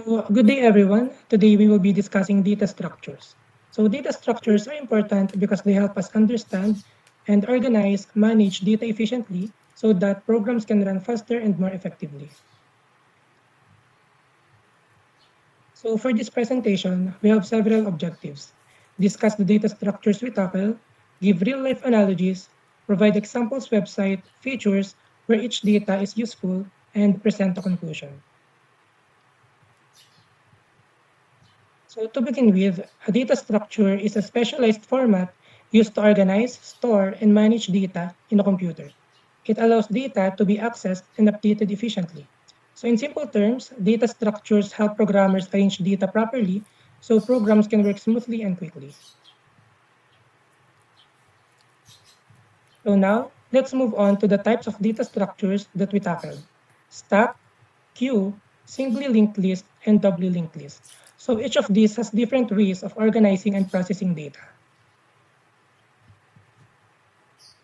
Good day, everyone. Today we will be discussing data structures. So data structures are important because they help us understand and organize, manage data efficiently so that programs can run faster and more effectively. So for this presentation, we have several objectives. Discuss the data structures we tackle, give real-life analogies, provide examples website, features where each data is useful, and present a conclusion. So to begin with, a data structure is a specialized format used to organize, store, and manage data in a computer. It allows data to be accessed and updated efficiently. So in simple terms, data structures help programmers arrange data properly so programs can work smoothly and quickly. So now, let's move on to the types of data structures that we tackled. Stack, queue, singly linked list, and doubly linked list. So each of these has different ways of organizing and processing data.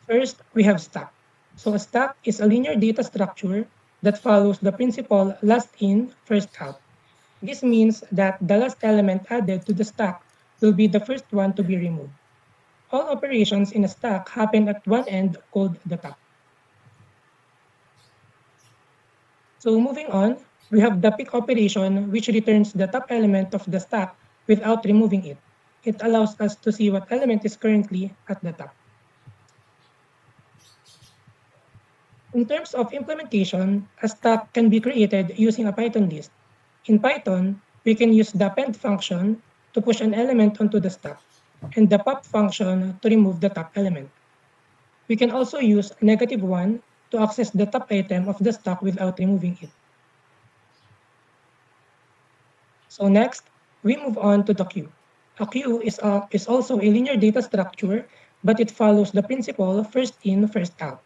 First, we have stack. So a stack is a linear data structure that follows the principle last in, first out. This means that the last element added to the stack will be the first one to be removed. All operations in a stack happen at one end called the top. So moving on, we have the pick operation which returns the top element of the stack without removing it. It allows us to see what element is currently at the top. In terms of implementation, a stack can be created using a Python list. In Python, we can use the append function to push an element onto the stack, and the pop function to remove the top element. We can also use -1 to access the top item of the stack without removing it. So next, we move on to the queue. A queue is also a linear data structure, but it follows the principle first in, first out.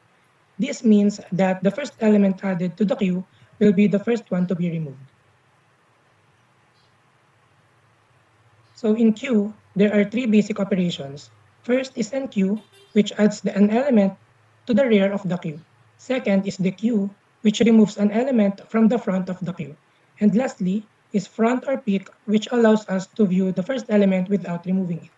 This means that the first element added to the queue will be the first one to be removed. So in queue, there are three basic operations. First is enqueue, which adds an element to the rear of the queue. Second is dequeue, which removes an element from the front of the queue. And lastly is front or pick, which allows us to view the first element without removing it.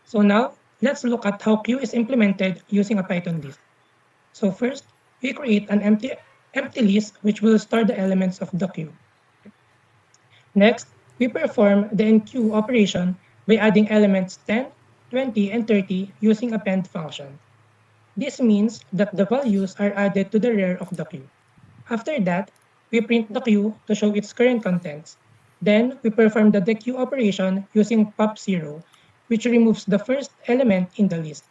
So now, let's look at how queue is implemented using a Python list. So first, we create an empty list which will store the elements of the queue. Next, we perform the enqueue operation by adding elements 10, 20, and 30 using append function. This means that the values are added to the rear of the queue. After that, we print the queue to show its current contents. Then, we perform the dequeue operation using pop0, which removes the first element in the list.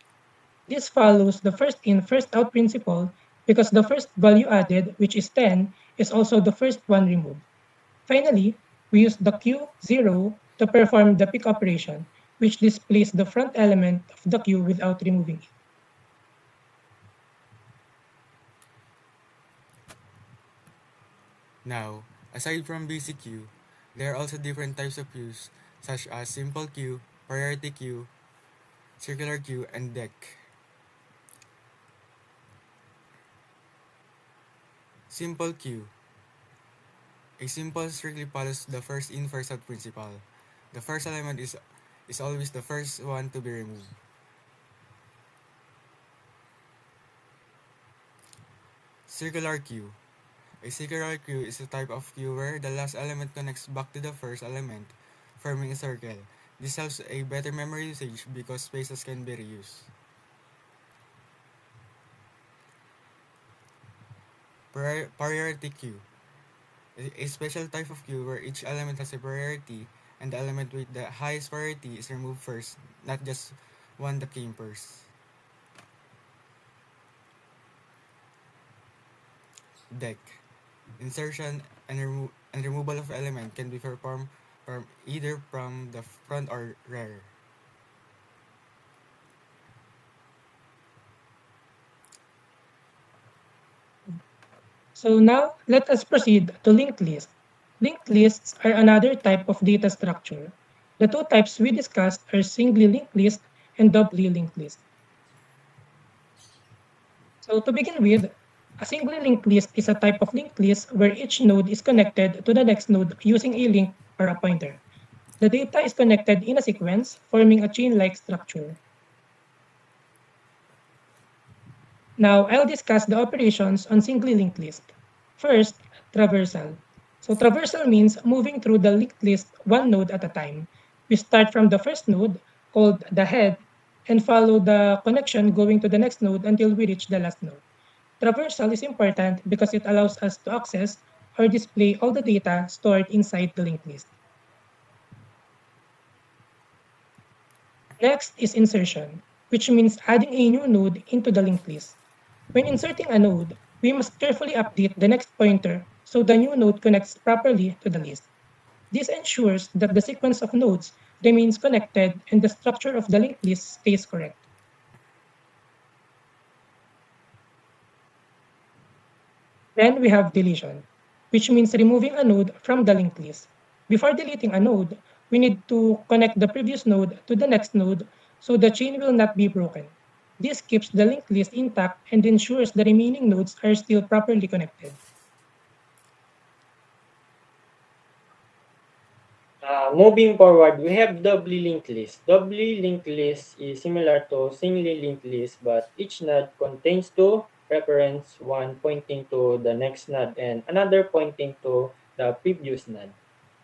This follows the first in, first out principle because the first value added, which is 10, is also the first one removed. Finally, we use the Q0 to perform the pick operation, which displays the front element of the queue without removing it. Now, aside from basic queue, there are also different types of queues such as simple queue, priority queue, circular queue, and deck. Simple queue. A simple strictly follows the first in first out principle. The first element is always the first one to be removed. Circular queue. A circular queue is a type of queue where the last element connects back to the first element, forming a circle. This helps a better memory usage because spaces can be reused. Priority queue. A special type of queue where each element has a priority and the element with the highest priority is removed first, not just one that came first. Deck. Insertion and removal of element can be performed from either from the front or rear. So now, let us proceed to linked lists. Linked lists are another type of data structure. The two types we discussed are singly linked list and doubly linked list. So to begin with, A single linked list is a type of linked list where each node is connected to the next node using a link or a pointer. The data is connected in a sequence, forming a chain-like structure. Now, I'll discuss the operations on single linked list. First, traversal. So traversal means moving through the linked list one node at a time. We start from the first node, called the head, and follow the connection going to the next node until we reach the last node. Traversal is important because it allows us to access or display all the data stored inside the linked list. Next is insertion, which means adding a new node into the linked list. When inserting a node, we must carefully update the next pointer so the new node connects properly to the list. This ensures that the sequence of nodes remains connected and the structure of the linked list stays correct. Then we have deletion, which means removing a node from the linked list. Before deleting a node, we need to connect the previous node to the next node so the chain will not be broken. This keeps the linked list intact and ensures the remaining nodes are still properly connected. Moving forward, we have doubly linked list. Doubly linked list is similar to singly linked list, but each node contains two reference, one pointing to the next node and another pointing to the previous node.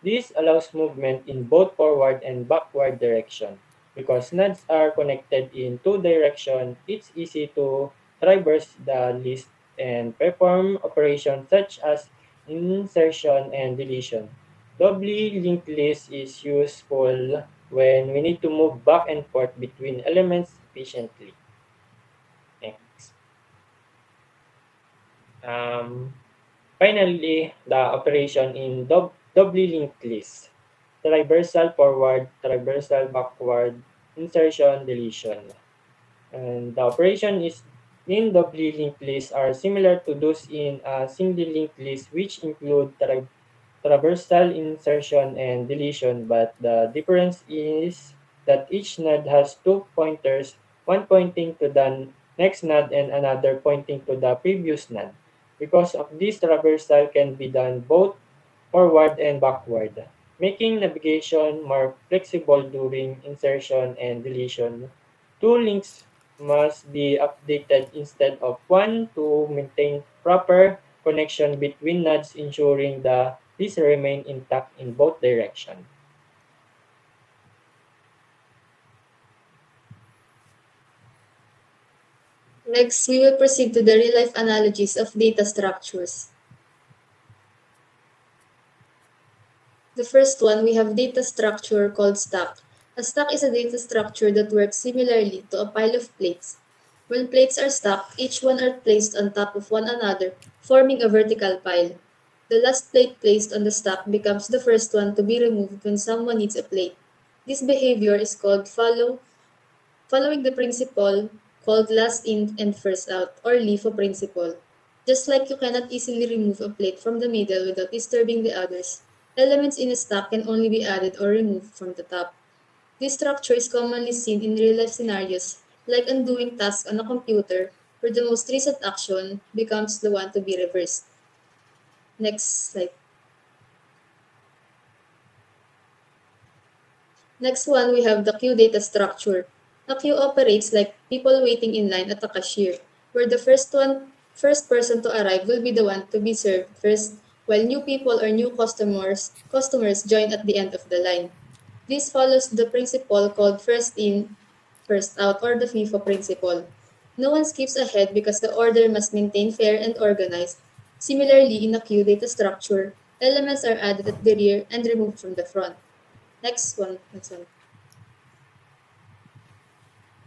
This allows movement in both forward and backward direction. Because nodes are connected in two directions, it's easy to traverse the list and perform operations such as insertion and deletion. Doubly linked list is useful when we need to move back and forth between elements efficiently. Next. Finally, the operation in doubly linked list. Traversal forward, traversal backward, insertion, deletion. And the operation is in doubly linked list are similar to those in a single linked list, which include traversal insertion and deletion, but the difference is that each node has two pointers, one pointing to the next node and another pointing to the previous node. Because of this, traversal can be done both forward and backward, making navigation more flexible during insertion and deletion. Two links must be updated instead of one to maintain proper connection between nodes, ensuring that these remain intact in both directions. Next, we will proceed to the real-life analogies of data structures. The first one, we have data structure called stack. A stack is a data structure that works similarly to a pile of plates. When plates are stacked, each one are placed on top of one another, forming a vertical pile. The last plate placed on the stack becomes the first one to be removed when someone needs a plate. This behavior is called following the principle called last in and first out, or LIFO principle. Just like you cannot easily remove a plate from the middle without disturbing the others, elements in a stack can only be added or removed from the top. This structure is commonly seen in real-life scenarios, like undoing tasks on a computer, where the most recent action becomes the one to be reversed. Next slide. Next one, we have the queue data structure. A queue operates like people waiting in line at a cashier, where the first person to arrive will be the one to be served first, while new people or new customers join at the end of the line. This follows the principle called first in, first out, or the FIFO principle. No one skips ahead because the order must maintain fair and organized. Similarly, in a queue data structure, elements are added at the rear and removed from the front. Next one.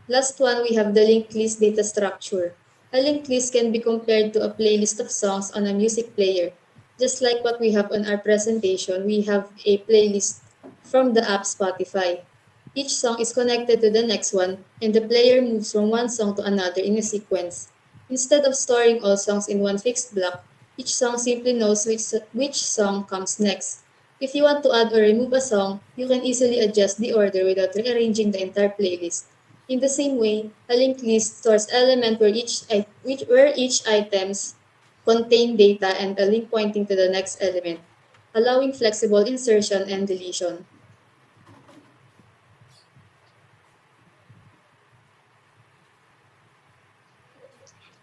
Last one, we have the linked list data structure. A linked list can be compared to a playlist of songs on a music player. Just like what we have on our presentation, we have a playlist from the app Spotify. Each song is connected to the next one, and the player moves from one song to another in a sequence. Instead of storing all songs in one fixed block, each song simply knows which song comes next. If you want to add or remove a song, you can easily adjust the order without rearranging the entire playlist. In the same way, a linked list stores element where each items contain data and a link pointing to the next element, allowing flexible insertion and deletion.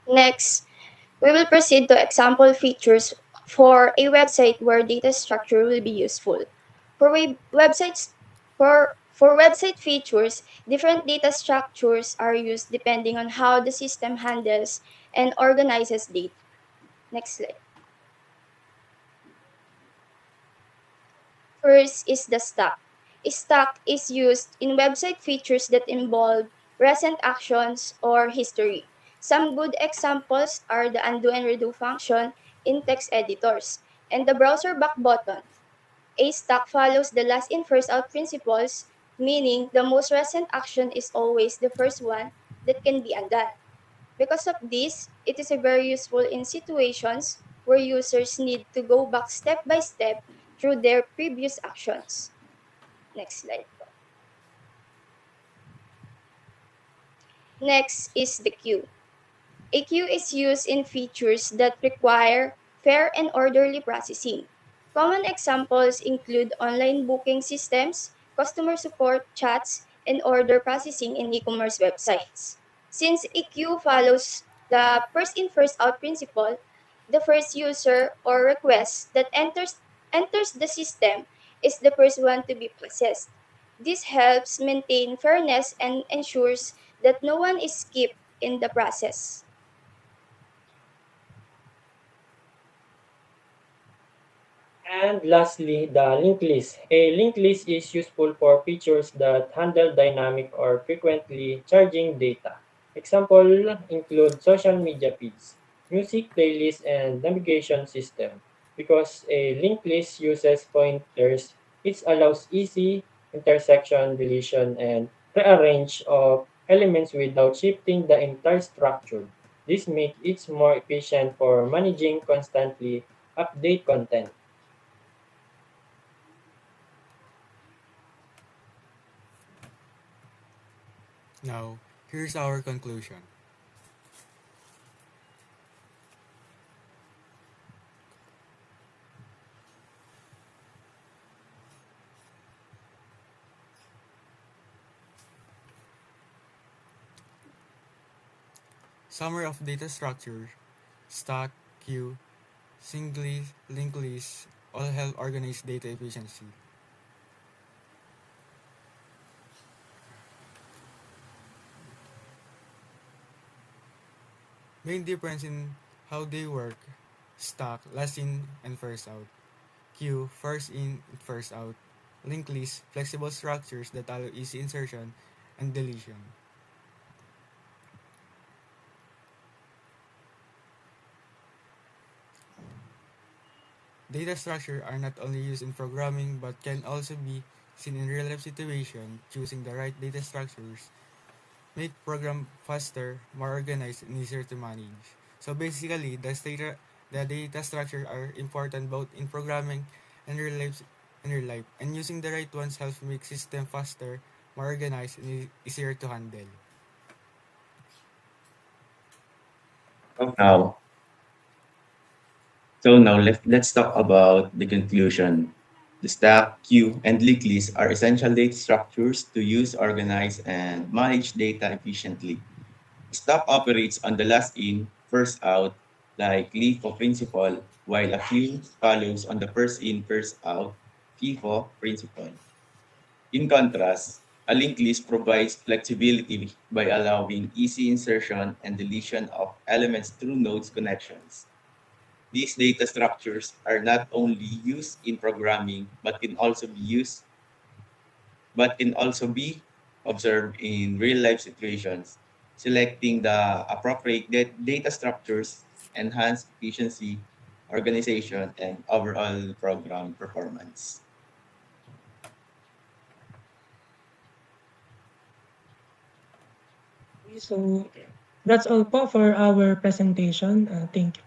Next, we will proceed to example features for a website where data structure will be useful. For websites for website features, different data structures are used depending on how the system handles and organizes data. Next slide. First is the stack. A stack is used in website features that involve recent actions or history. Some good examples are the undo and redo function in text editors and the browser back button. A stack follows the last in first out principles, meaning the most recent action is always the first one that can be undone. Because of this, it is very useful in situations where users need to go back step by step through their previous actions. Next slide po. Next is the queue. A queue is used in features that require fair and orderly processing. Common examples include online booking systems, customer support chats, and order processing in e-commerce websites. Since a queue follows the first in first out principle, the first user or request that enters the system is the first one to be processed. This helps maintain fairness and ensures that no one is skipped in the process. And lastly, the linked list. A linked list is useful for features that handle dynamic or frequently charging data. Example include social media feeds, music playlists, and navigation system. Because a linked list uses pointers, it allows easy intersection, deletion, and rearrange of elements without shifting the entire structure. This makes it more efficient for managing constantly update content. Now, here's our conclusion. Summary of data structure, stack, queue, singly, linked list, all help organize data efficiency. Main difference in how they work, stack, last in and first out. Queue, first in and first out. Linked list, flexible structures that allow easy insertion and deletion. Data structure are not only used in programming but can also be seen in real-life situation. Choosing the right data structures make program faster, more organized, and easier to manage. So basically, the data structure are important both in programming and real life. And using the right ones helps make system faster, more organized, and easier to handle. Now, so now let's talk about the conclusion. The stack, queue, and linked list are essential data structures to use, organize, and manage data efficiently. Stack operates on the last in, first out, like LIFO principle, while a queue follows on the first in, first out, FIFO principle. In contrast, a linked list provides flexibility by allowing easy insertion and deletion of elements through nodes connections. These data structures are not only used in programming but can also be observed in real life situations. Selecting the appropriate data structures enhance efficiency, organization, and overall program performance. So that's all po for our presentation. Thank you.